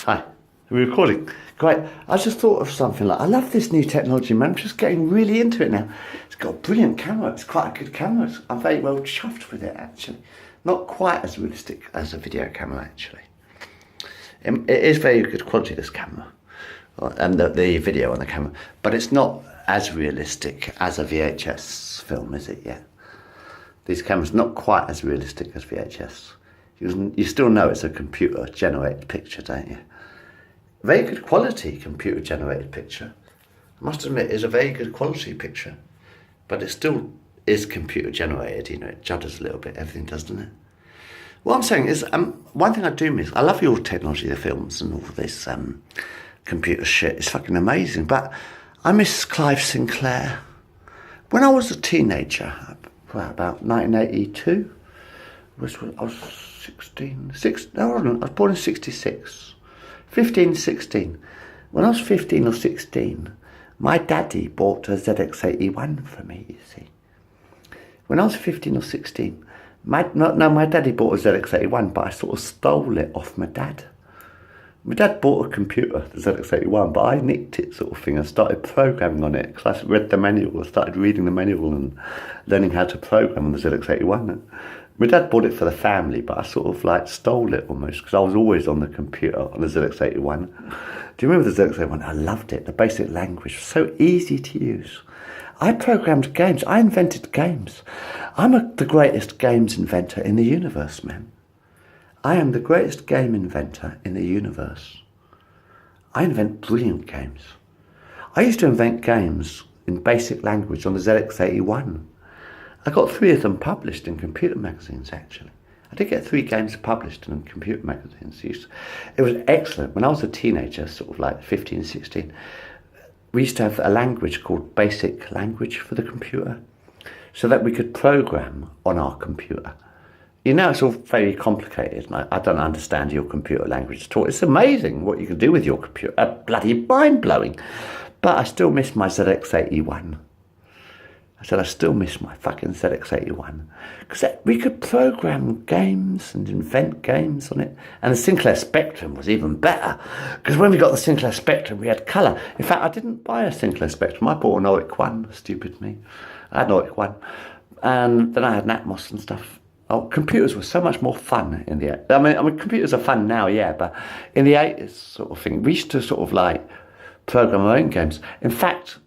Hi, we're recording. Great. I just thought of something like, I love this new technology, man. I'm just getting really into it now. It's got a brilliant camera. It's quite a good camera. I'm very well chuffed with it, actually. Not quite as realistic as a video camera, actually. It is very good quality, this camera, and the video on the camera, but it's not as realistic as a VHS film, is it? Yeah. These cameras not quite as realistic as VHS. You still know it's a computer-generated picture, don't you? Very good quality computer-generated picture. I must admit, it's a very good quality picture, but it still is computer-generated. You know, it judders a little bit. Everything does, doesn't it? What I'm saying is, one thing I do miss. I love your technology, the films, and all this computer shit. It's fucking amazing. But I miss Clive Sinclair. When I was a teenager, about 1982, I was 16. No, I was born in 66. 15, 16. When I was 15 or 16, my daddy bought a zx81 for me, you see. When I was 15 or 16, my daddy bought a zx81, but I sort of stole it off my dad. My dad bought a computer, the zx81, but I nicked it, sort of thing, and started programming on it, because I read the manual. I started reading the manual and learning how to program on the zx81. My dad bought it for the family, but I sort of like stole it almost, because I was always on the computer on the zx81. Do you remember the zx81? I loved it. The basic language was so easy to use. I programmed games. I invented games. I'm the greatest games inventor in the universe, man. I am the greatest game inventor in the universe. I invent brilliant games. I used to invent games in basic language on the zx81. I got 3 of them published in computer magazines, actually. I did get 3 games published in computer magazines. It was excellent. When I was a teenager, sort of like 15, 16, we used to have a language called basic language for the computer, so that we could program on our computer. You know, it's all very complicated, and I don't understand your computer language at all. It's amazing what you can do with your computer. Bloody mind-blowing. But I still miss my ZX81. I said, I still miss my fucking ZX81. Because we could program games and invent games on it. And the Sinclair Spectrum was even better. Because when we got the Sinclair Spectrum, we had colour. In fact, I didn't buy a Sinclair Spectrum. I bought an OIC 1, stupid me. I had an OIC 1. And then I had an Atmos and stuff. Oh, computers were so much more fun in the... I mean, computers are fun now, yeah, but in the 80s sort of thing, we used to sort of like program our own games. In fact,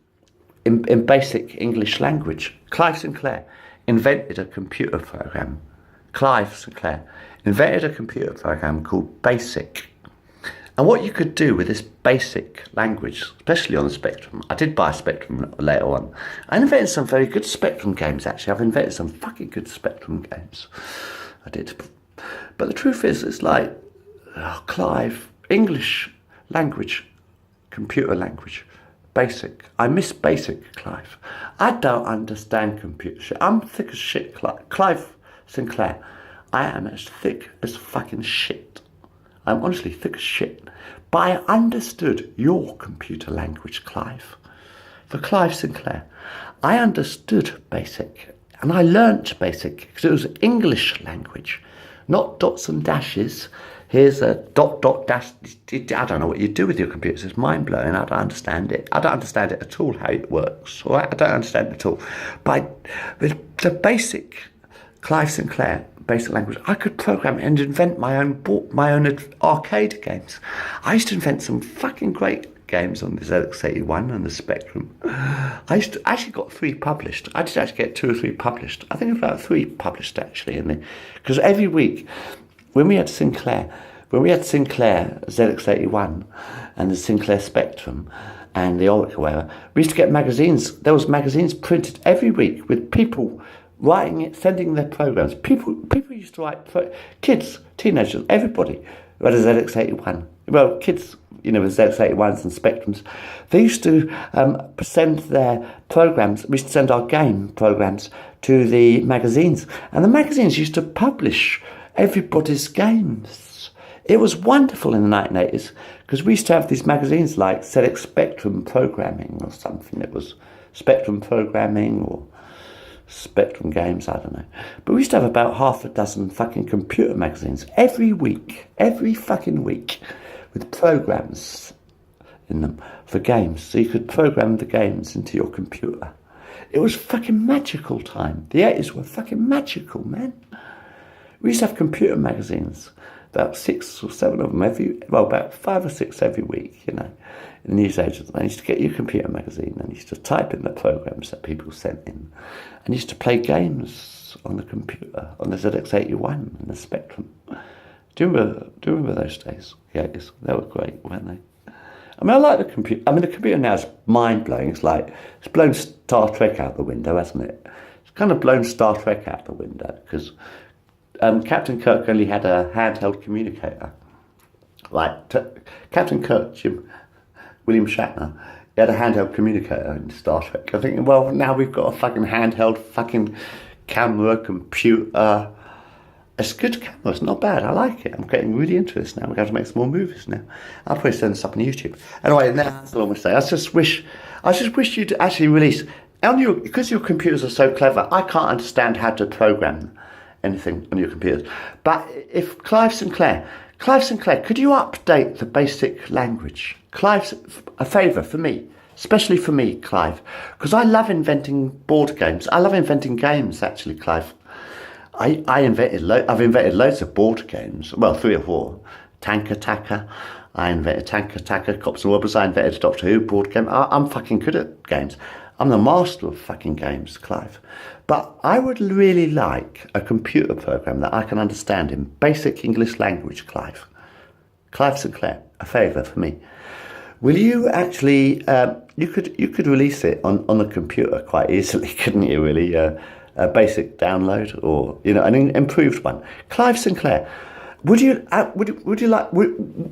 in basic English language, Clive Sinclair invented a computer program. Clive Sinclair invented a computer program called BASIC. And what you could do with this basic language, especially on the Spectrum, I did buy a Spectrum later on. I invented some very good Spectrum games, actually. I've invented some fucking good Spectrum games. I did. But the truth is, it's like, Clive, English language, computer language, basic. I miss basic, Clive. I don't understand computer shit. I'm thick as shit, Clive Sinclair. I am as thick as fucking shit. I'm honestly thick as shit. But I understood your computer language, Clive. For Clive Sinclair, I understood BASIC. And I learnt BASIC because it was English language, not dots and dashes. Here's a dot, dash. I don't know what you do with your computers. It's mind-blowing. I don't understand it. I don't understand it at all, how it works. All right? I don't understand it at all. But the basic Clive Sinclair, basic language, I could program and invent my own arcade games. I used to invent some fucking great games on the ZX81 and the Spectrum. I actually got 3 published. I did actually get 2 or 3 published. I think about 3 published, actually. Because every week, when we had Sinclair ZX81 and the Sinclair Spectrum and the OIC or whatever, we used to get magazines. There was magazines printed every week with people writing it, sending their programs. People used to write, kids, teenagers, everybody who had a ZX81. Well, kids, you know, with ZX81s and Spectrums, they used to send their programs. We used to send our game programs to the magazines, and the magazines used to publish everybody's games. It was wonderful in the 1980s because we used to have these magazines like ZX Spectrum Programming or something. It was Spectrum Programming or Spectrum Games, I don't know. But we used to have about half a dozen fucking computer magazines every week, every fucking week. with programs in them for games. So you could program the games into your computer. It was fucking magical time. The 80s were fucking magical, man. We used to have computer magazines, about 6 or 7 of them about 5 or 6 every week, you know, in the newsagents. I used to get your computer magazine and used to type in the programs that people sent in. And used to play games on the computer, on the zx81 and the Spectrum. Do you remember those days? Yeah, they were great, weren't they? I mean, I like the computer. I mean, the computer now is mind-blowing. It's blown Star Trek out the window, hasn't it? It's kind of blown Star Trek out the window because Captain Kirk only had a handheld communicator. Captain Kirk, William Shatner, he had a handheld communicator in Star Trek. I'm thinking, well, now we've got a fucking handheld fucking camera, computer. It's a good camera, it's not bad, I like it. I'm getting really into this now. We're going to make some more movies now. I'll probably send this up on YouTube. Anyway, that's all I'm going to say. I just wish you'd actually release, because your computers are so clever, I can't understand how to program anything on your computers. But if Clive Sinclair, could you update the basic language? Clive's a favour for me, especially for me, Clive, because I love inventing board games. I love inventing games, actually, Clive. I've invented loads of board games. Well, 3 or 4. Tank Attacker. I invented Tank Attacker, Cops and Robbers. I invented a Doctor Who board game. I'm fucking good at games. I'm the master of fucking games, Clive. But I would really like a computer program that I can understand in basic English language, Clive. Clive Sinclair, a favour for me. Will you actually? You could release it on the computer quite easily, couldn't you? Really. A basic download, or an improved one. Clive Sinclair, would you like?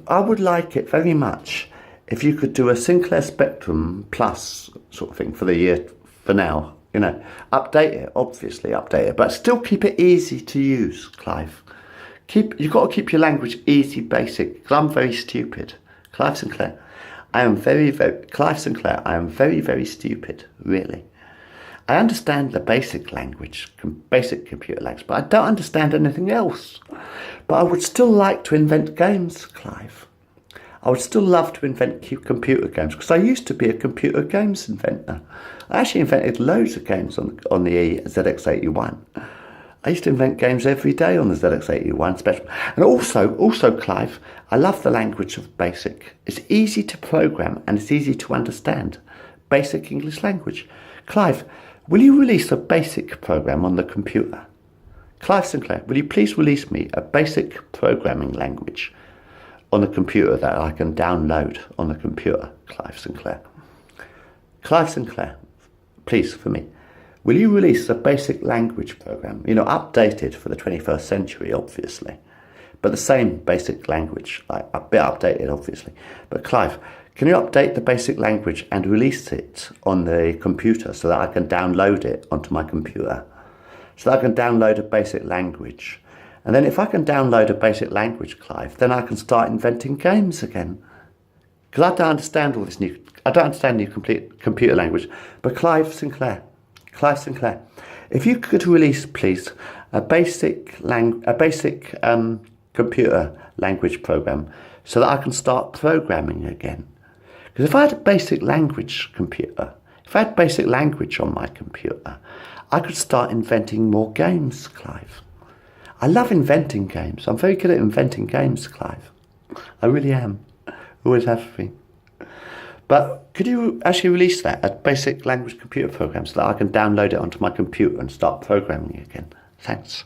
I would like it very much if you could do a Sinclair Spectrum Plus sort of thing for the year for now. Update it, but still keep it easy to use, Clive. You've got to keep your language easy, basic. Because I'm very stupid, Clive Sinclair. Clive Sinclair. I am very, very stupid, really. I understand the basic language, basic computer language, but I don't understand anything else. But I would still like to invent games, Clive. I would still love to invent computer games, because I used to be a computer games inventor. I actually invented loads of games on the ZX81. I used to invent games every day on the ZX81 Spectrum. And also, Clive, I love the language of BASIC. It's easy to program and it's easy to understand. Basic English language. Clive, will you release a BASIC program on the computer? Clive Sinclair, will you please release me a basic programming language on the computer that I can download on the computer, Clive Sinclair? Clive Sinclair, please, for me, will you release a basic language program, updated for the 21st century, obviously, but the same basic language, a bit updated, obviously. But Clive, can you update the basic language and release it on the computer so that I can download it onto my computer? So that I can download a basic language. And then if I can download a basic language, Clive, then I can start inventing games again. Because I don't understand new complete computer language. But Clive Sinclair, if you could release, please, a basic computer language program so that I can start programming again. Because if I had a basic language computer, if I had basic language on my computer, I could start inventing more games, Clive. I love inventing games. I'm very good at inventing games, Clive. I really am. Always have been. But could you actually release that, a basic language computer program, so that I can download it onto my computer and start programming again? Thanks.